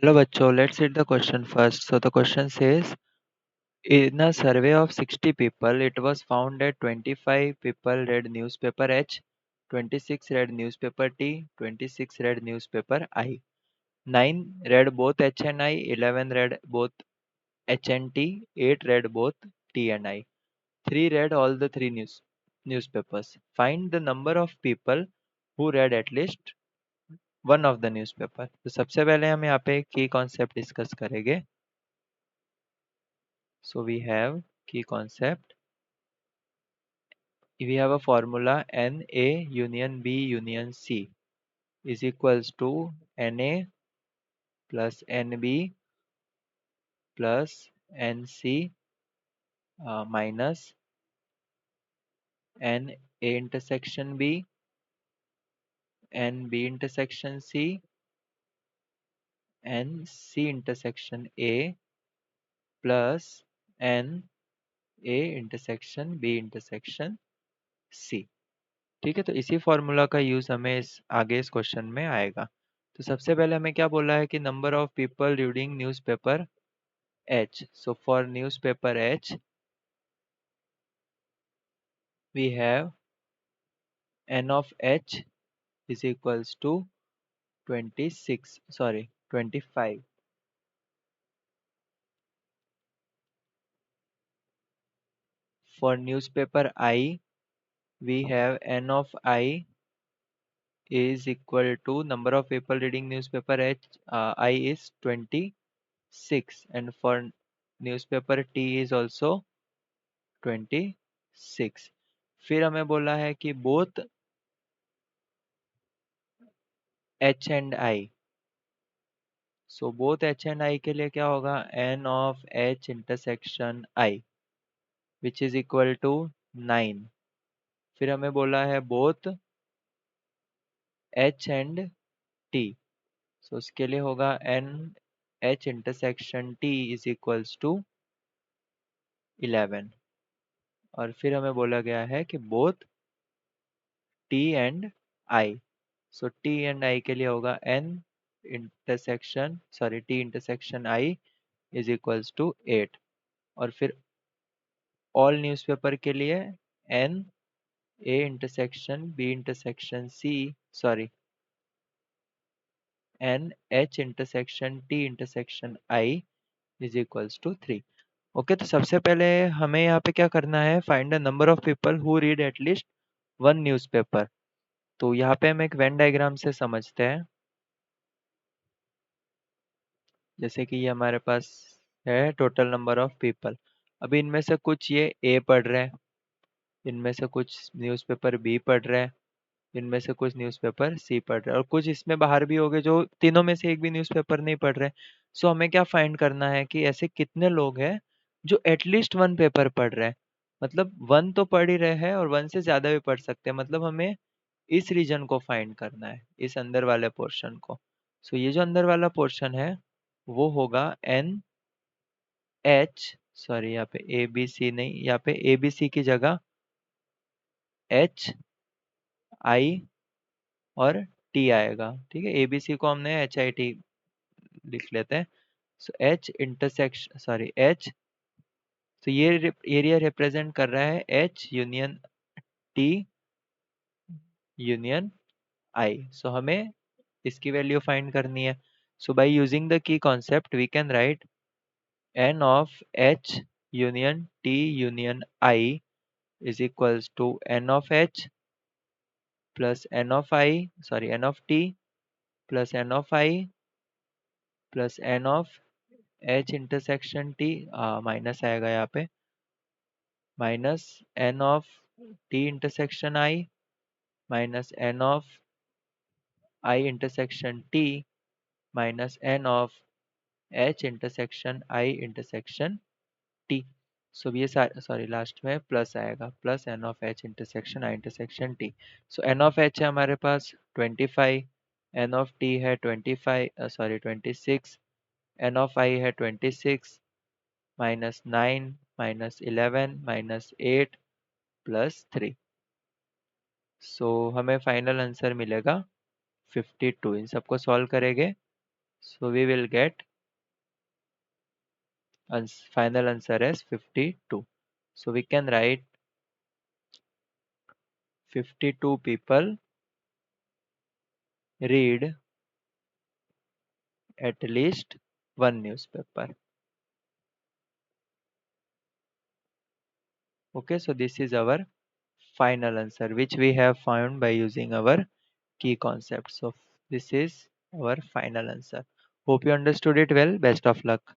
Hello bachcho, let's read the question first. So the question says, in a survey of 60 people, it was found that 25 people read newspaper H, 26 read newspaper T, 26 read newspaper I. 9 read both H and I, 11 read both H and T, 8 read both T and I. 3 read all the three newspapers. Find the number of people who read at least one of the newspaper. तो सबसे पहले हम यहाँ पे की concept discuss करेंगे. So we have key concept. We have a formula NA union B union C is equals to NA plus NB plus NC minus NA intersection B, NB intersection C, and C intersection A plus NA intersection B intersection C. ठीक है, तो इसी formula का use हमें इस question में आएगा. तो सबसे पहले हमें क्या बोला है कि number of people reading newspaper H. So for newspaper H, we have N of H is equals to 25. For newspaper I, we have N of I is equal to number of people reading newspaper H, I is 26, and for newspaper T is also 26. फिर हमें बोला है कि both H and I. So both H and I के लिए क्या होगा, N of H intersection I which is equal to 9. फिर हमें बोला है both H and T. So उसके लिए होगा N H intersection T is equals to 11. और फिर हमें बोला गया है कि both T and I. So T and I के लिए होगा T intersection I is equals to 8. और फिर all न्यूज़पेपर के लिए N A intersection B intersection C, N H intersection T intersection I is equals to 3. Okay, तो सबसे पहले हमें यहाँ पे क्या करना है, find the number of people who read at least one newspaper. तो यहाँ पे हम एक वेन डायग्राम से समझते हैं. जैसे कि ये हमारे पास है टोटल नंबर ऑफ पीपल. अभी इनमें से कुछ ये ए पढ़ रहे हैं, इनमें से कुछ न्यूज़पेपर बी पढ़ रहे हैं, इनमें से कुछ न्यूज़पेपर सी पढ़ रहे हैं, और कुछ इसमें बाहर भी होंगे जो तीनों में से एक भी न्यूज़पेपर नहीं पढ़ रहे. सो हमें क्या फाइंड करना है कि ऐसे कितने लोग हैं जो एटलीस्ट वन पेपर पढ़ रहे हैं. मतलब वन तो पढ़ ही रहे हैं और वन से ज़्यादा भी पढ़ सकते हैं. मतलब हमें इस रीजन को फाइंड करना है, इस अंदर वाले पोर्शन को. सो ये जो अंदर वाला पोर्शन है वो होगा एन एच, यहाँ पे ए बी सी नहीं, यहाँ पे ए बी सी की जगह एच आई और टी आएगा. ठीक है, ए बी सी को हमने एच आई टी लिख लेते हैं. सो एच इंटरसेक्शन एच, तो ये एरिया रिप्रेजेंट कर रहा है H union T union I. So हमें इसकी वैल्यू फाइंड करनी है. So by using the key concept we can write N of H union T union I is equals to n of h plus n of n of t plus n of I plus n of h intersection t, minus आएगा यहाँ पे, minus n of t intersection I minus n of I intersection t minus n of h intersection I intersection t. सो ये last में plus आएगा, plus n of h intersection I intersection t. So n of h है हमारे पास 25, n of t है 26, n of I है 26 minus 9 minus 11 minus 8 plus 3. सो हमें final answer मिलेगा 52. इन सबको सॉल्व करेंगे So we will get final answer as 52. So we can write 52 people read at least one newspaper. Okay, so this is our final answer which we have found by using our key concept. So this is our final answer. Hope you understood it well. Best of luck.